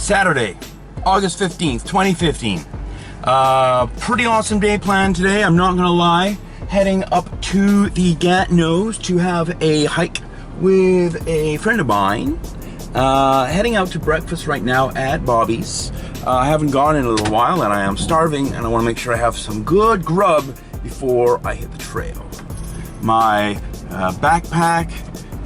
Saturday, August 15th, 2015. Pretty awesome day planned today, I'm not gonna lie. Heading up to the Gatineau to have a hike with a friend of mine. Heading out to breakfast right now at Bobby's. I haven't gone in a little while and I am starving and I want to make sure I have some good grub before I hit the trail. My backpack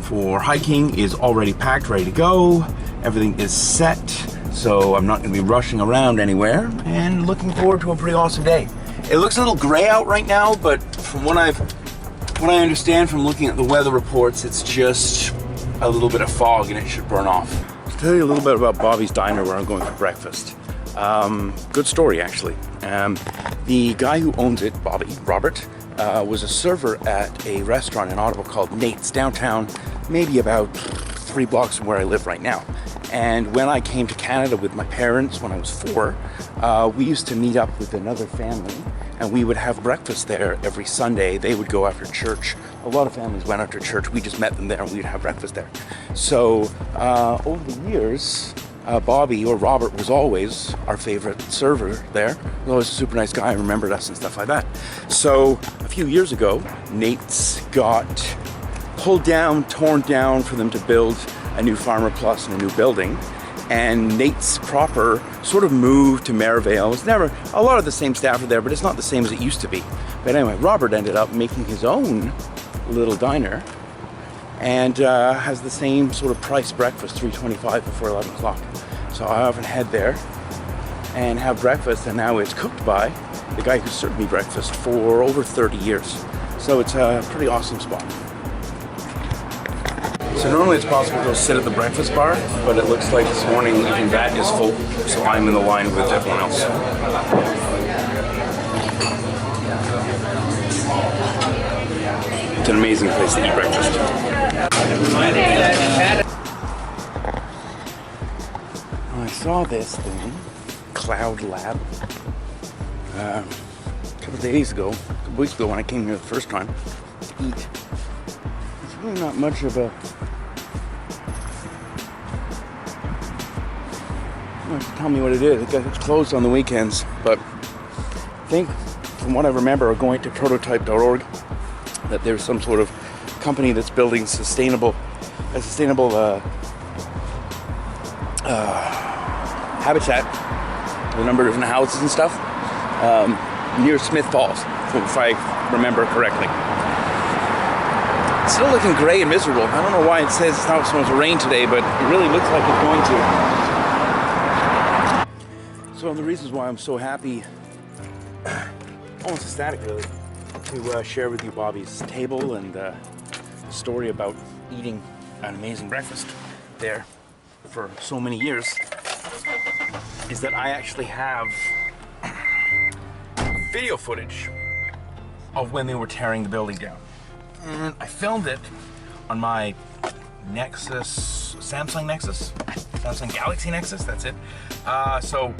for hiking is already packed, ready to go. Everything is set, so I'm not going to be rushing around anywhere, and looking forward to a pretty awesome day. It looks a little gray out right now, but from what I understand from looking at the weather reports, it's just a little bit of fog and it should burn off. I'll tell you a little bit about Bobby's Diner where I'm going for breakfast. Good story actually. The guy who owns it, Bobby, Robert, was a server at a restaurant in Ottawa called Nate's downtown, maybe about 3 blocks from where I live right now. And when I came to Canada with my parents when I was 4, we used to meet up with another family and we would have breakfast there every Sunday. They would go after church. A lot of families went after church. We just met them there and we'd have breakfast there. So over the years, Bobby, or Robert, was always our favorite server there. He was always a super nice guy, remembered us and stuff like that. So a few years ago, Nate's got pulled down, torn down for them to build a new Farmer Plus and a new building. And Nate's proper sort of moved to Merivale. It's never, a lot of the same staff are there, but it's not the same as it used to be. But anyway, Robert ended up making his own little diner and has the same sort of price breakfast, $3.25 before 11 o'clock. So I often head there and have breakfast, and now it's cooked by the guy who served me breakfast for over 30 years. So it's a pretty awesome spot. So normally it's possible to sit at the breakfast bar, but it looks like this morning even that is full, so I'm in the line with everyone else. It's an amazing place to eat breakfast. I saw this thing, Cloud Lab, a couple of days ago, a couple weeks ago when I came here the first time to eat. It's really not much of a... Tell me what it is. It's closed on the weekends, but I think from what I remember going to prototype.org that there's some sort of company that's building a sustainable habitat with a number of different houses and stuff near Smith Falls, if I remember correctly. It's still looking gray and miserable. I don't know why it says it's not supposed to rain today, but it really looks like it's going to. So one of the reasons why I'm so happy, almost ecstatic really, to share with you Bobby's table and the story about eating an amazing breakfast there for so many years, is that I actually have video footage of when they were tearing the building down. And I filmed it on my Samsung Galaxy Nexus, that's it. So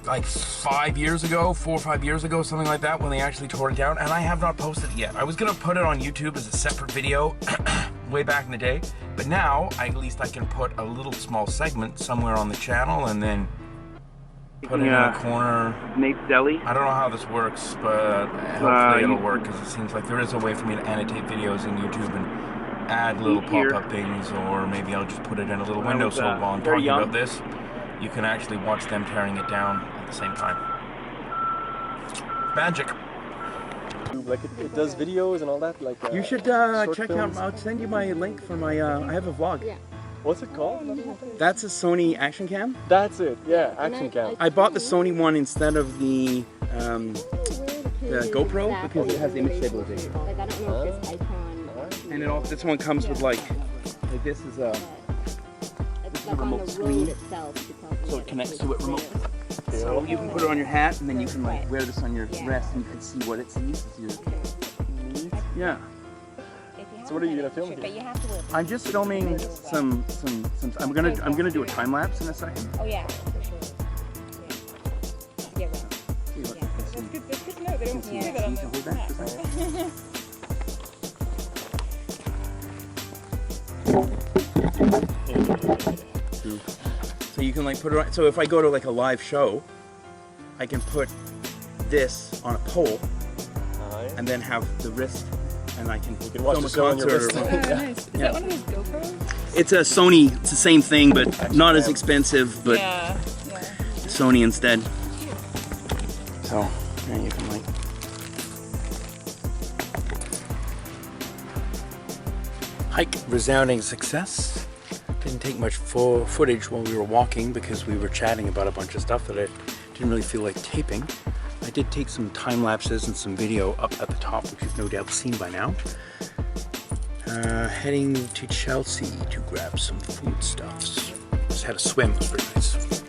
like 4 or 5 years ago, something like that, when they actually tore it down, and I have not posted it yet. I was gonna put it on YouTube as a separate video way back in the day, but now at least I can put a little small segment somewhere on the channel and then put it in a corner. Nate's Deli. I don't know how this works, but hopefully it'll work, because it seems like there is a way for me to annotate videos in YouTube and add little pop-up things, or maybe I'll just put it in a little window so while I'm talking about this, you can actually watch them tearing it down at the same time. Magic. Like it does videos and all that. Like you should check out. I'll send you my link for my. I have a vlog. Yeah. What's it called? That's a Sony Action Cam. That's it. Yeah, Action Cam. I bought the Sony one instead of the GoPro because it has image stabilization. Like I don't know if this icon. And it also, this one comes with like this is a remote screen, so it connects to it remotely. So you can put it on your hat, and then you can like wear this on your wrist, and you can see what it sees. Yeah. So what are you gonna film here? I'm just filming some. I'm gonna do a time lapse in a second. Oh yeah, for sure. Yeah. Right. Yeah. That's good to know. They don't see that on the map. So you can like put it on, so if I go to like a live show, I can put this on a pole and then have the wrist, and I can watch film the a show on your concert. wrist. Oh, nice. Is that one of those GoPros? It's a Sony, it's the same thing, but not as expensive, but Yeah. Sony instead. So, yeah, you can like... Hike, resounding success. Didn't take much full footage while we were walking because we were chatting about a bunch of stuff that I didn't really feel like taping. I did take some time lapses and some video up at the top, which you've no doubt seen by now. Heading to Chelsea to grab some foodstuffs. Just had a swim, it was pretty nice.